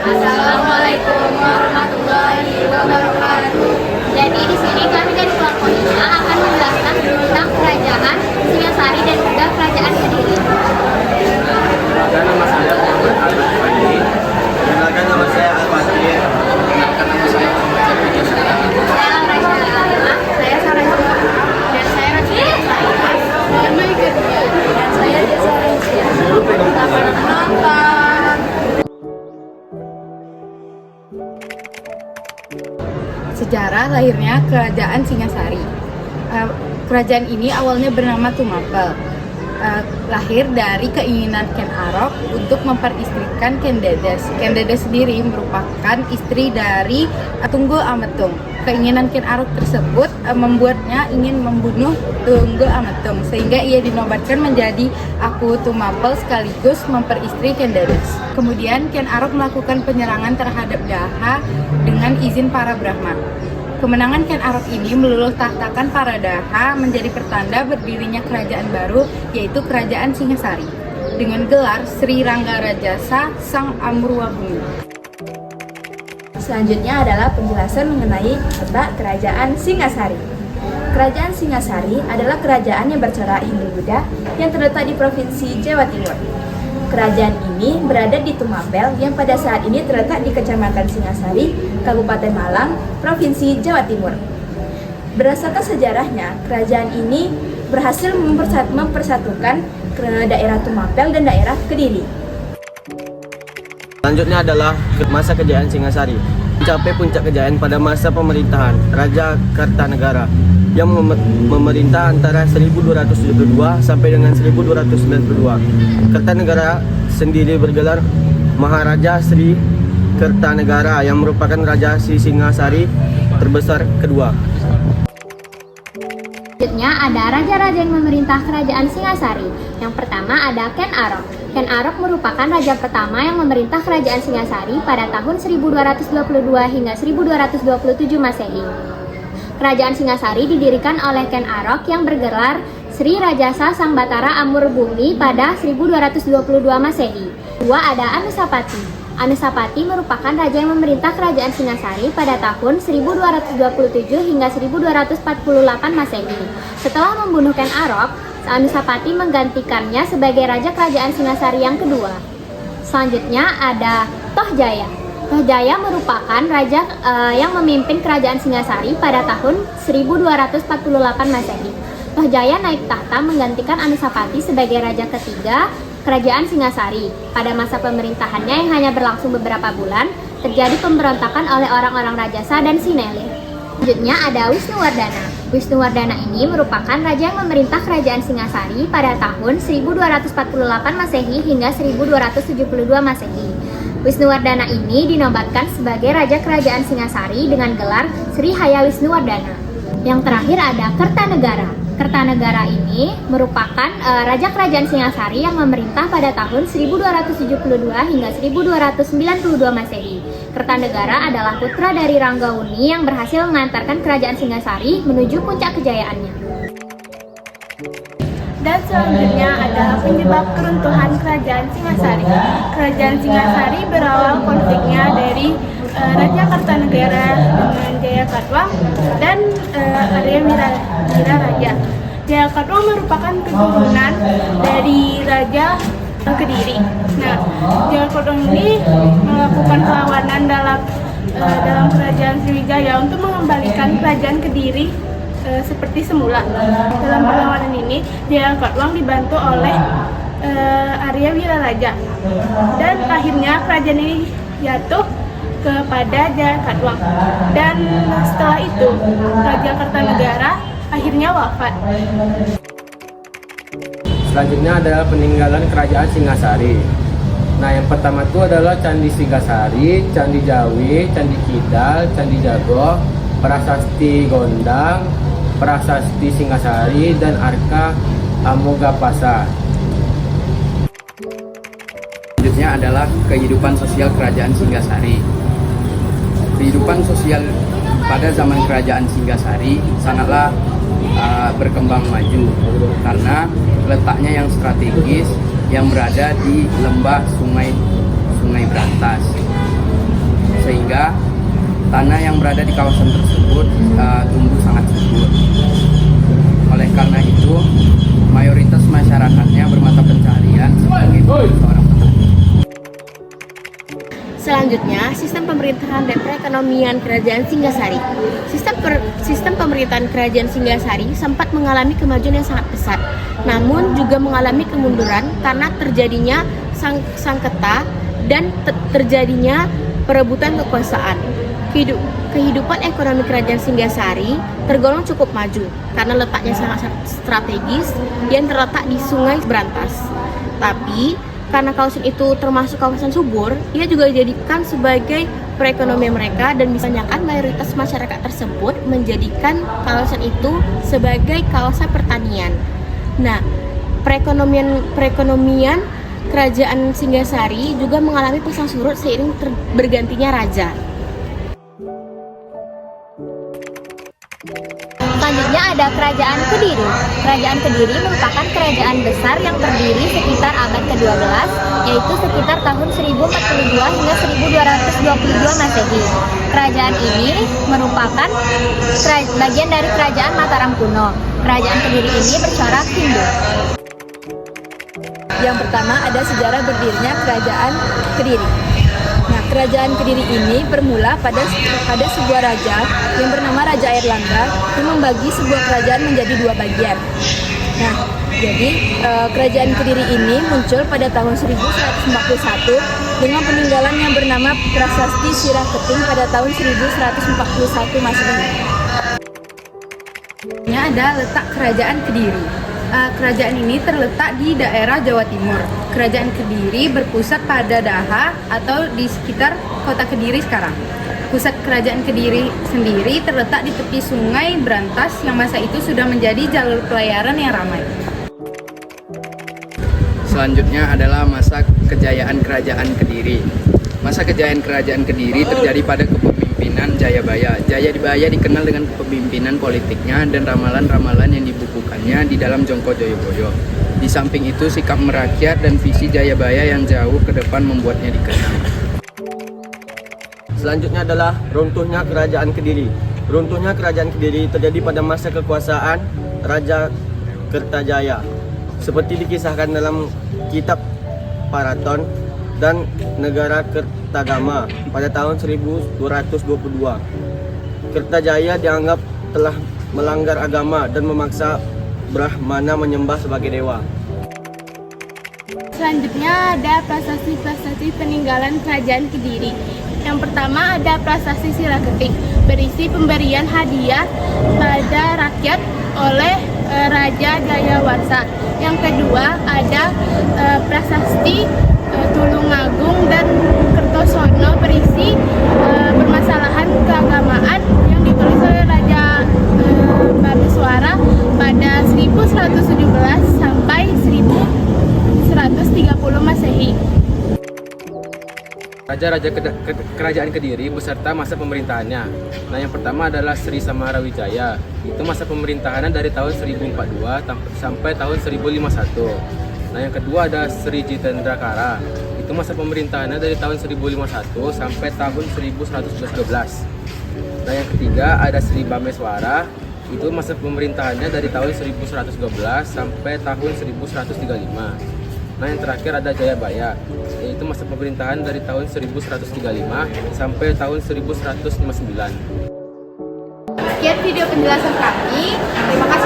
Assalamualaikum warahmatullahi wabarakatuh. Jadi di sini kami dari kelompoknya akan menjelaskan tentang kerajaan Singasari dan juga kerajaan Kediri. Perkenalkan nama saya Muhammad Arif Fandi. Perkenalkan nama saya Al-Fatih. Perkenalkan nama saya Muhammad Arif. Saya Raja Alima, saya Sarajul, dan saya Raja Saikas, saya Maiga dan saya Desa Raja. Selamat menonton. Sejarah lahirnya Kerajaan Singasari. Kerajaan ini awalnya bernama Tumapel. Lahir dari keinginan Ken Arok untuk memperistrikan Ken Dedes. Ken Dedes sendiri merupakan istri dari Tunggul Ametung. Keinginan Ken Arok tersebut membuatnya ingin membunuh Tunggul Ametung, sehingga ia dinobatkan menjadi Aku Tumapel sekaligus memperistri Ken Dedes. Kemudian Ken Arok melakukan penyerangan terhadap Daha dengan izin para Brahma. Kemenangan Ken Arok ini meluluh tahtakan para Daha menjadi pertanda berdirinya kerajaan baru, yaitu Kerajaan Singasari, dengan gelar Sri Ranggarajasa Sang Amurwabhumi. Selanjutnya adalah penjelasan mengenai letak Kerajaan Singasari. Kerajaan Singasari adalah kerajaan yang bercorak Hindu-Buddha yang terletak di Provinsi Jawa Timur. Kerajaan ini berada di Tumapel yang pada saat ini terletak di Kecamatan Singasari, Kabupaten Malang, Provinsi Jawa Timur. Berdasarkan sejarahnya, kerajaan ini berhasil mempersatukan daerah Tumapel dan daerah Kediri. Selanjutnya adalah masa kejayaan Singasari. Mencapai puncak kejayaan pada masa pemerintahan Raja Kartanegara yang memerintah antara 1272 sampai dengan 1292. Kartanegara sendiri bergelar Maharaja Sri Kertanegara yang merupakan Raja Singasari terbesar kedua. Selanjutnya ada raja-raja yang memerintah kerajaan Singasari. Yang pertama ada Ken Arok. Ken Arok merupakan raja pertama yang memerintah kerajaan Singasari pada tahun 1222 hingga 1227 Masehi. Kerajaan Singasari didirikan oleh Ken Arok yang bergelar Sri Rajasa Sang Batara Amurwabhumi pada 1222 Masehi. Kedua ada Anusapati. Anusapati merupakan raja yang memerintah kerajaan Singasari pada tahun 1227 hingga 1248 Masehi. Setelah membunuh Ken Arok, Anusapati menggantikannya sebagai raja kerajaan Singasari yang kedua. Selanjutnya ada Tohjaya. Tohjaya merupakan raja yang memimpin kerajaan Singasari pada tahun 1248 Masehi. Tohjaya naik tahta menggantikan Anusapati sebagai raja ketiga kerajaan Singasari. Pada masa pemerintahannya yang hanya berlangsung beberapa bulan, terjadi pemberontakan oleh orang-orang Rajasa dan Sinelin. Selanjutnya ada Wisnuwardana. Wisnuwardana ini merupakan raja yang memerintah kerajaan Singasari pada tahun 1248 Masehi hingga 1272 Masehi. Wisnuwardana ini dinobatkan sebagai raja kerajaan Singasari dengan gelar Sri Haya Wisnuwardana. Yang terakhir ada Kertanegara. Kertanegara ini merupakan raja kerajaan Singasari yang memerintah pada tahun 1272 hingga 1292 Masehi. Kertanegara adalah putra dari Ranggawuni yang berhasil mengantarkan kerajaan Singasari menuju puncak kejayaannya. Dan selanjutnya adalah penyebab keruntuhan kerajaan Singasari. Kerajaan Singasari berawal konfliknya dari Raja Kartanegara dengan Jayakatwang dan Arya Wiraraja. Jayakatwang merupakan keturunan dari Raja Kediri. Nah, Jayakatwang ini melakukan perlawanan dalam kerajaan Sriwijaya untuk mengembalikan kerajaan Kediri seperti semula. Dalam perlawanan ini, Jayakatwang dibantu oleh Arya Wiraraja dan akhirnya kerajaan ini jatuh kepada Jayakatwang. Dan setelah itu, Raja Kartanegara akhirnya wafat. Selanjutnya adalah peninggalan kerajaan Singasari. Nah, yang pertama itu adalah Candi Singasari, Candi Jawi, Candi Kidal, Candi Jago, Prasasti Gondang, Prasasti Singasari, dan Arka Amogapasa. Selanjutnya adalah kehidupan sosial kerajaan Singasari. Kehidupan sosial pada zaman kerajaan Singasari sangatlah berkembang maju karena letaknya yang strategis yang berada di lembah Sungai Berantas. tanah yang berada di kawasan tersebut tumbuh sangat subur. Oleh karena itu, mayoritas masyarakatnya bermata pencaharian sebagai seorang petani. Selanjutnya, sistem pemerintahan dan perekonomian Kerajaan Singgasari. Sistem pemerintahan Kerajaan Singgasari sempat mengalami kemajuan yang sangat pesat, namun juga mengalami kemunduran karena terjadinya sengketa dan terjadinya perebutan kekuasaan. Kehidupan ekonomi Kerajaan Singgasari tergolong cukup maju karena letaknya sangat strategis yang terletak di Sungai Berantas. Tapi karena kawasan itu termasuk kawasan subur, ia juga dijadikan sebagai perekonomian mereka dan kebanyakan mayoritas masyarakat tersebut menjadikan kawasan itu sebagai kawasan pertanian. Nah, perekonomian Kerajaan Singgasari juga mengalami pasang surut seiring bergantinya raja. Selanjutnya ada Kerajaan Kediri. Kerajaan Kediri merupakan kerajaan besar yang berdiri sekitar abad ke-12, yaitu sekitar tahun 1042 hingga 1222 Masehi. Kerajaan ini merupakan bagian dari Kerajaan Mataram kuno. Kerajaan Kediri ini bercorak Hindu. Yang pertama ada sejarah berdirinya Kerajaan Kediri. Nah, Kerajaan Kediri ini bermula pada sebuah raja yang bernama Raja Airlangga yang membagi sebuah kerajaan menjadi dua bagian. Nah, jadi Kerajaan Kediri ini muncul pada tahun 1141 dengan peninggalan yang bernama Prasasti Sirah Keting pada tahun 1141 Masehi. Ini ada letak Kerajaan Kediri. Kerajaan ini terletak di daerah Jawa Timur. Kerajaan Kediri berpusat pada Daha atau di sekitar kota Kediri sekarang. Pusat Kerajaan Kediri sendiri terletak di tepi Sungai Berantas yang masa itu sudah menjadi jalur pelayaran yang ramai. Selanjutnya adalah masa kejayaan Kerajaan Kediri. Masa kejayaan Kerajaan Kediri terjadi pada kepemimpinan Jayabaya. Jayabaya dikenal dengan kepemimpinan politiknya dan ramalan-ramalan yang dibukukannya di dalam Jongko Joyoboyo. Di samping itu, sikap merakyat dan visi Jayabaya yang jauh ke depan membuatnya dikenal. Selanjutnya adalah runtuhnya Kerajaan Kediri. Runtuhnya Kerajaan Kediri terjadi pada masa kekuasaan Raja Kertajaya, seperti dikisahkan dalam kitab Paraton dan Negara Kertagama pada tahun 1222. Kertajaya dianggap telah melanggar agama dan memaksa Brahmana menyembah sebagai dewa. Selanjutnya ada prasasti-prasasti peninggalan Kerajaan Kediri. Yang pertama ada prasasti Sirah Keting, berisi pemberian hadiah pada rakyat oleh Raja Jayawarsa. Yang kedua ada prasasti Tulungagung dan Kertosono, berisi permasalahan keagamaan yang ditulis oleh Raja Babeswara pada 1117 sampai 1130 Masehi. Raja-raja Kerajaan Kediri beserta masa pemerintahannya. Nah, yang pertama adalah Sri Samarawijaya. Itu masa pemerintahannya dari tahun 1042 sampai tahun 1051. Nah, yang kedua ada Sri Jitendrakara. Itu masa pemerintahannya dari tahun 1051 sampai tahun 1112. Nah, yang ketiga ada Sri Bameswara. Itu masa pemerintahannya dari tahun 1112 sampai tahun 1135. Nah, yang terakhir ada Jayabaya, yaitu masa pemerintahan dari tahun 1135 sampai tahun 1159. Sekian video penjelasan kami. Terima kasih.